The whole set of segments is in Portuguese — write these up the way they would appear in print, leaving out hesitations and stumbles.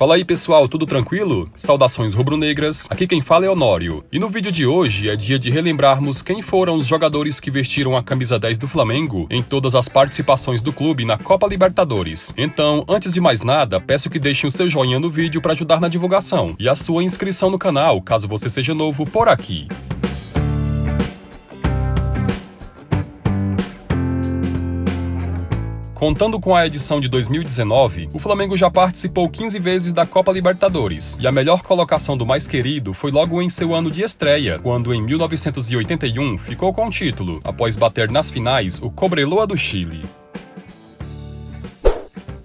Fala aí pessoal, tudo tranquilo? Saudações rubro-negras, aqui quem fala é Honório. E no vídeo de hoje é dia de relembrarmos quem foram os jogadores que vestiram a camisa 10 do Flamengo em todas as participações do clube na Copa Libertadores. Então, antes de mais nada, peço que deixem o seu joinha no vídeo para ajudar na divulgação e a sua inscrição no canal, caso você seja novo por aqui. Contando com a edição de 2019, o Flamengo já participou 15 vezes da Copa Libertadores, e a melhor colocação do mais querido foi logo em seu ano de estreia, quando em 1981 ficou com o título, após bater nas finais o Cobreloa do Chile.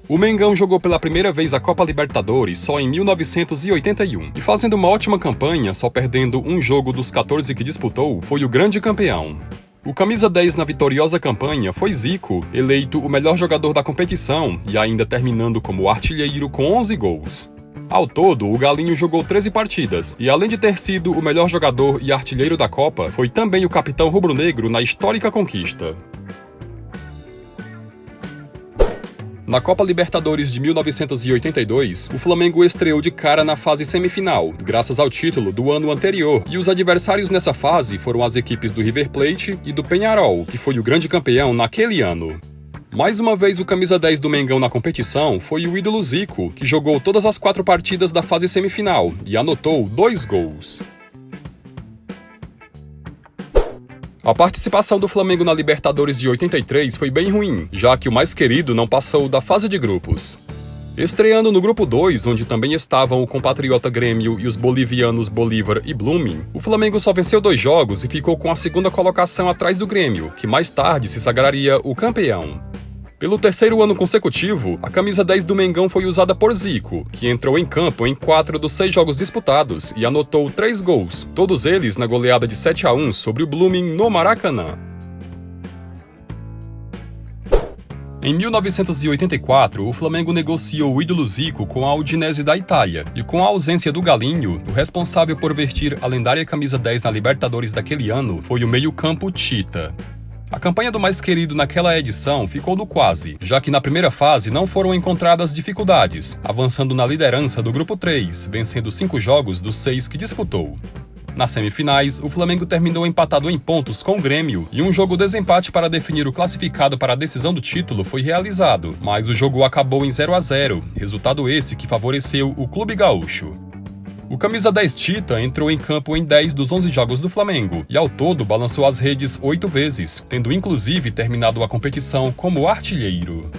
O Mengão jogou pela primeira vez a Copa Libertadores só em 1981, e fazendo uma ótima campanha, só perdendo um jogo dos 14 que disputou, foi o grande campeão. O camisa 10 na vitoriosa campanha foi Zico, eleito o melhor jogador da competição e ainda terminando como artilheiro com 11 gols. Ao todo, o Galinho jogou 13 partidas e, além de ter sido o melhor jogador e artilheiro da Copa, foi também o capitão rubro-negro na histórica conquista. Na Copa Libertadores de 1982, o Flamengo estreou de cara na fase semifinal, graças ao título do ano anterior, e os adversários nessa fase foram as equipes do River Plate e do Peñarol, que foi o grande campeão naquele ano. Mais uma vez, o camisa 10 do Mengão na competição foi o ídolo Zico, que jogou todas as 4 partidas da fase semifinal e anotou 2 gols. A participação do Flamengo na Libertadores de 83 foi bem ruim, já que o mais querido não passou da fase de grupos. Estreando no grupo 2, onde também estavam o compatriota Grêmio e os bolivianos Bolívar e Blooming, o Flamengo só venceu 2 jogos e ficou com a segunda colocação atrás do Grêmio, que mais tarde se sagraria o campeão. Pelo terceiro ano consecutivo, a camisa 10 do Mengão foi usada por Zico, que entrou em campo em 4 dos 6 jogos disputados e anotou 3 gols, todos eles na goleada de 7-1 sobre o Blooming no Maracanã. Em 1984, o Flamengo negociou o ídolo Zico com a Udinese da Itália, e com a ausência do Galinho, o responsável por vestir a lendária camisa 10 na Libertadores daquele ano foi o meio-campo Tita. A campanha do mais querido naquela edição ficou no quase, já que na primeira fase não foram encontradas dificuldades, avançando na liderança do grupo 3, vencendo 5 jogos dos 6 que disputou. Nas semifinais, o Flamengo terminou empatado em pontos com o Grêmio e um jogo desempate para definir o classificado para a decisão do título foi realizado, mas o jogo acabou em 0-0, resultado esse que favoreceu o clube gaúcho. O camisa 10 Tita entrou em campo em 10 dos 11 jogos do Flamengo e ao todo balançou as redes 8 vezes, tendo inclusive terminado a competição como artilheiro.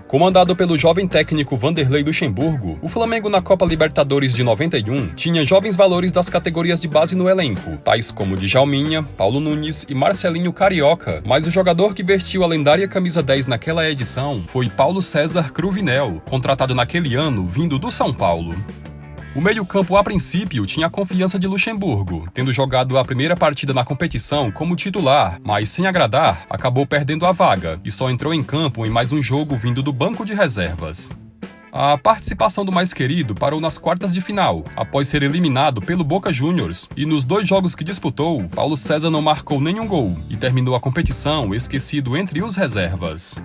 Comandado pelo jovem técnico Vanderlei Luxemburgo, o Flamengo na Copa Libertadores de 91 tinha jovens valores das categorias de base no elenco, tais como Djalminha, Paulo Nunes e Marcelinho Carioca, mas o jogador que vestiu a lendária camisa 10 naquela edição foi Paulo César Cruvinel, contratado naquele ano vindo do São Paulo. O meio-campo, a princípio, tinha a confiança de Luxemburgo, tendo jogado a primeira partida na competição como titular, mas sem agradar, acabou perdendo a vaga e só entrou em campo em mais um jogo vindo do banco de reservas. A participação do mais querido parou nas quartas de final, após ser eliminado pelo Boca Juniors, e nos 2 jogos que disputou, Paulo César não marcou nenhum gol e terminou a competição esquecido entre os reservas.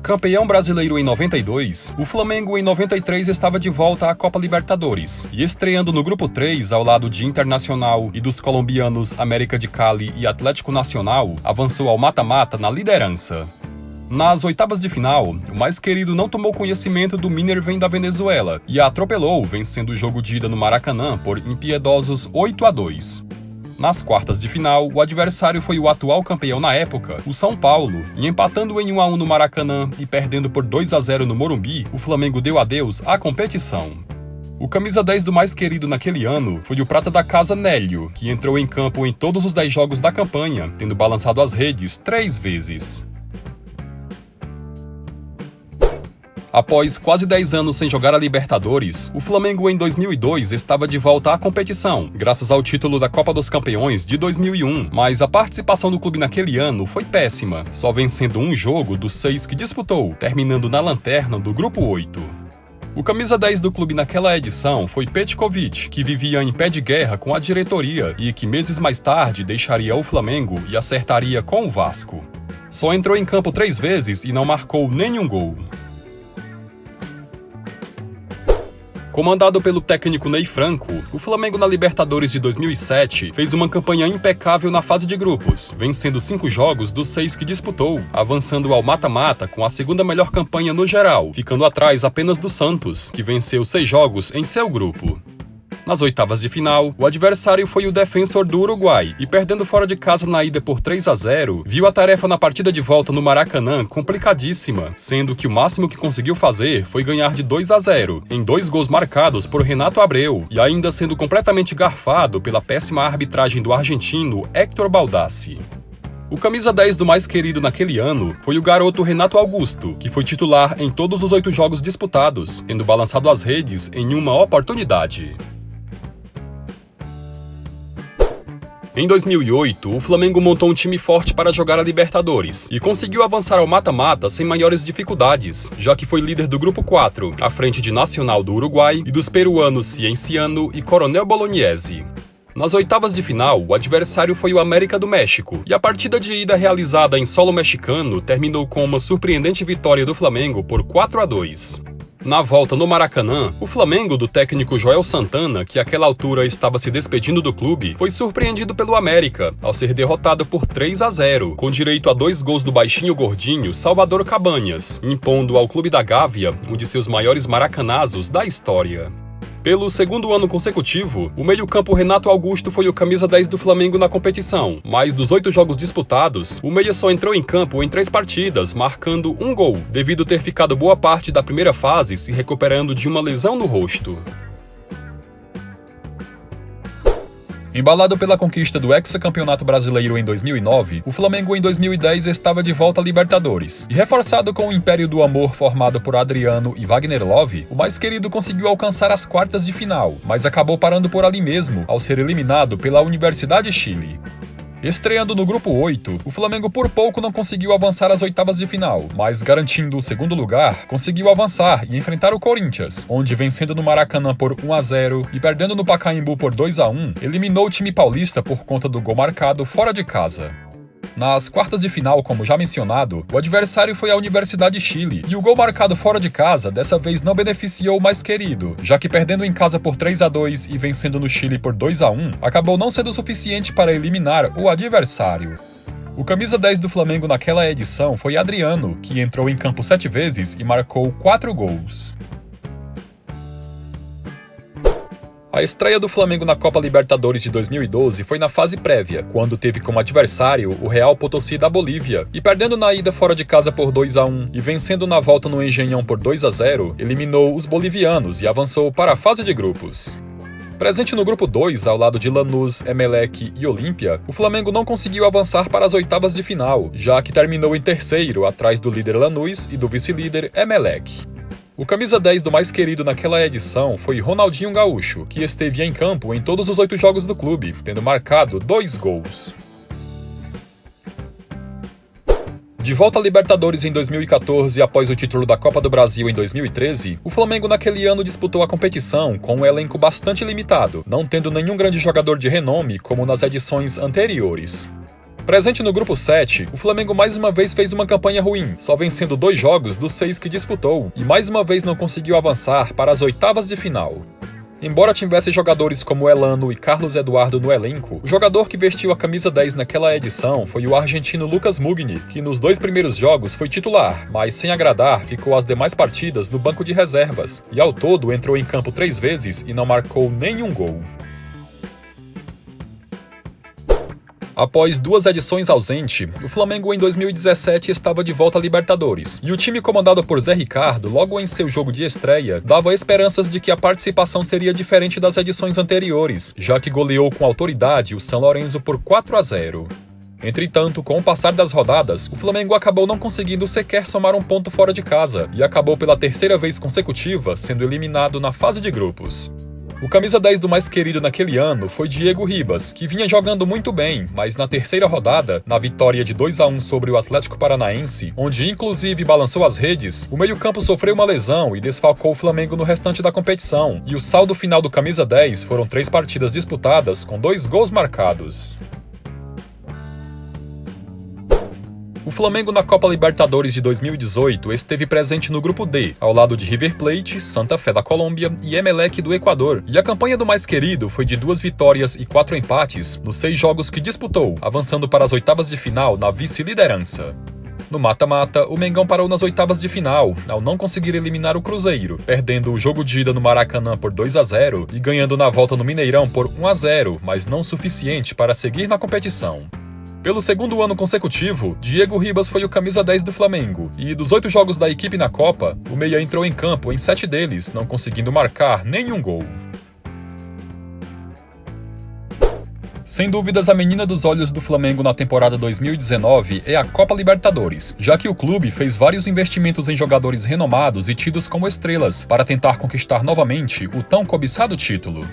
Campeão brasileiro em 92, o Flamengo em 93 estava de volta à Copa Libertadores e estreando no grupo 3 ao lado de Internacional e dos colombianos América de Cali e Atlético Nacional, avançou ao mata-mata na liderança. Nas oitavas de final, o mais querido não tomou conhecimento do Minervém da Venezuela e a atropelou, vencendo o jogo de ida no Maracanã por impiedosos 8-2. Nas quartas de final, o adversário foi o atual campeão na época, o São Paulo, e empatando em 1-1 no Maracanã e perdendo por 2-0 no Morumbi, o Flamengo deu adeus à competição. O camisa 10 do mais querido naquele ano foi o prata da casa Nélio, que entrou em campo em todos os 10 jogos da campanha, tendo balançado as redes 3 vezes. Após quase 10 anos sem jogar a Libertadores, o Flamengo em 2002 estava de volta à competição, graças ao título da Copa dos Campeões de 2001, mas a participação do clube naquele ano foi péssima, só vencendo um jogo dos 6 que disputou, terminando na lanterna do grupo 8. O camisa 10 do clube naquela edição foi Petkovic, que vivia em pé de guerra com a diretoria e que meses mais tarde deixaria o Flamengo e acertaria com o Vasco. Só entrou em campo 3 vezes e não marcou nenhum gol. Comandado pelo técnico Ney Franco, o Flamengo na Libertadores de 2007 fez uma campanha impecável na fase de grupos, vencendo 5 jogos dos 6 que disputou, avançando ao mata-mata com a segunda melhor campanha no geral, ficando atrás apenas do Santos, que venceu 6 jogos em seu grupo. Nas oitavas de final, o adversário foi o Defensor do Uruguai, e perdendo fora de casa na ida por 3-0, viu a tarefa na partida de volta no Maracanã complicadíssima, sendo que o máximo que conseguiu fazer foi ganhar de 2-0, em 2 gols marcados por Renato Abreu, e ainda sendo completamente garfado pela péssima arbitragem do argentino Héctor Baldassi. O camisa 10 do mais querido naquele ano foi o garoto Renato Augusto, que foi titular em todos os 8 jogos disputados, tendo balançado as redes em uma oportunidade. Em 2008, o Flamengo montou um time forte para jogar a Libertadores e conseguiu avançar ao mata-mata sem maiores dificuldades, já que foi líder do Grupo 4, à frente de Nacional do Uruguai e dos peruanos Cienciano e Coronel Bolognesi. Nas oitavas de final, o adversário foi o América do México, e a partida de ida realizada em solo mexicano terminou com uma surpreendente vitória do Flamengo por 4-2. Na volta no Maracanã, o Flamengo do técnico Joel Santana, que àquela altura estava se despedindo do clube, foi surpreendido pelo América, ao ser derrotado por 3-0, com direito a 2 gols do baixinho gordinho Salvador Cabanhas, impondo ao Clube da Gávea um de seus maiores maracanazos da história. Pelo segundo ano consecutivo, o meio-campo Renato Augusto foi o camisa 10 do Flamengo na competição, mas dos 8 jogos disputados, o meia só entrou em campo em 3 partidas, marcando 1 gol, devido ter ficado boa parte da primeira fase se recuperando de uma lesão no rosto. Embalado pela conquista do hexacampeonato brasileiro em 2009, o Flamengo em 2010 estava de volta à Libertadores. E reforçado com o Império do Amor formado por Adriano e Wagner Love, o mais querido conseguiu alcançar as quartas de final, mas acabou parando por ali mesmo, ao ser eliminado pela Universidade Chile. Estreando no Grupo 8, o Flamengo por pouco não conseguiu avançar às oitavas de final, mas garantindo o segundo lugar, conseguiu avançar e enfrentar o Corinthians, onde vencendo no Maracanã por 1-0 e perdendo no Pacaembu por 2-1, eliminou o time paulista por conta do gol marcado fora de casa. Nas quartas de final, como já mencionado, o adversário foi a Universidade Chile, e o gol marcado fora de casa dessa vez não beneficiou o mais querido, já que perdendo em casa por 3-2 e vencendo no Chile por 2-1, acabou não sendo suficiente para eliminar o adversário. O camisa 10 do Flamengo naquela edição foi Adriano, que entrou em campo 7 vezes e marcou 4 gols. A estreia do Flamengo na Copa Libertadores de 2012 foi na fase prévia, quando teve como adversário o Real Potosí da Bolívia, e perdendo na ida fora de casa por 2-1 e vencendo na volta no Engenhão por 2-0, eliminou os bolivianos e avançou para a fase de grupos. Presente no grupo 2, ao lado de Lanús, Emelec e Olímpia, o Flamengo não conseguiu avançar para as oitavas de final, já que terminou em terceiro, atrás do líder Lanús e do vice-líder Emelec. O camisa 10 do mais querido naquela edição foi Ronaldinho Gaúcho, que esteve em campo em todos os 8 jogos do clube, tendo marcado 2 gols. De volta à Libertadores em 2014 após o título da Copa do Brasil em 2013, o Flamengo naquele ano disputou a competição com um elenco bastante limitado, não tendo nenhum grande jogador de renome como nas edições anteriores. Presente no Grupo 7, o Flamengo mais uma vez fez uma campanha ruim, só vencendo 2 jogos dos 6 que disputou, e mais uma vez não conseguiu avançar para as oitavas de final. Embora tivesse jogadores como Elano e Carlos Eduardo no elenco, o jogador que vestiu a camisa 10 naquela edição foi o argentino Lucas Mugni, que nos 2 primeiros jogos foi titular, mas sem agradar ficou as demais partidas no banco de reservas, e ao todo entrou em campo 3 vezes e não marcou nenhum gol. Após 2 edições ausente, o Flamengo em 2017 estava de volta à Libertadores, e o time comandado por Zé Ricardo, logo em seu jogo de estreia, dava esperanças de que a participação seria diferente das edições anteriores, já que goleou com autoridade o São Lourenço por 4-0. Entretanto, com o passar das rodadas, o Flamengo acabou não conseguindo sequer somar um ponto fora de casa, e acabou pela terceira vez consecutiva sendo eliminado na fase de grupos. O camisa 10 do mais querido naquele ano foi Diego Ribas, que vinha jogando muito bem, mas na terceira rodada, na vitória de 2-1 sobre o Atlético Paranaense, onde inclusive balançou as redes, o meio-campo sofreu uma lesão e desfalcou o Flamengo no restante da competição, e o saldo final do camisa 10 foram 3 partidas disputadas com 2 gols marcados. O Flamengo na Copa Libertadores de 2018 esteve presente no Grupo D, ao lado de River Plate, Santa Fé da Colômbia e Emelec do Equador, e a campanha do mais querido foi de 2 vitórias e 4 empates nos 6 jogos que disputou, avançando para as oitavas de final na vice-liderança. No mata-mata, o Mengão parou nas oitavas de final, ao não conseguir eliminar o Cruzeiro, perdendo o jogo de ida no Maracanã por 2-0 e ganhando na volta no Mineirão por 1-0, mas não suficiente para seguir na competição. Pelo segundo ano consecutivo, Diego Ribas foi o camisa 10 do Flamengo, e dos 8 jogos da equipe na Copa, o meia entrou em campo em 7 deles, não conseguindo marcar nenhum gol. Sem dúvidas, a menina dos olhos do Flamengo na temporada 2019 é a Copa Libertadores, já que o clube fez vários investimentos em jogadores renomados e tidos como estrelas para tentar conquistar novamente o tão cobiçado título.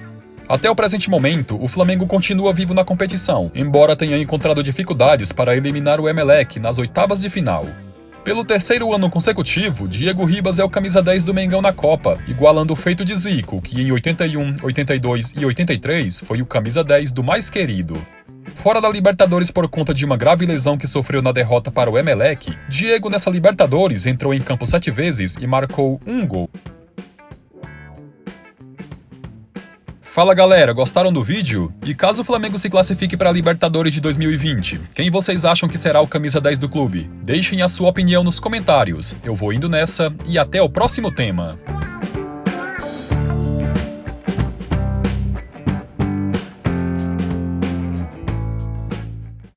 Até o presente momento, o Flamengo continua vivo na competição, embora tenha encontrado dificuldades para eliminar o Emelec nas oitavas de final. Pelo terceiro ano consecutivo, Diego Ribas é o camisa 10 do Mengão na Copa, igualando o feito de Zico, que em 81, 82 e 83 foi o camisa 10 do mais querido. Fora da Libertadores por conta de uma grave lesão que sofreu na derrota para o Emelec, Diego nessa Libertadores entrou em campo 7 vezes e marcou 1 gol. Fala galera, gostaram do vídeo? E caso o Flamengo se classifique para a Libertadores de 2020, quem vocês acham que será o camisa 10 do clube? Deixem a sua opinião nos comentários. Eu vou indo nessa e até o próximo tema.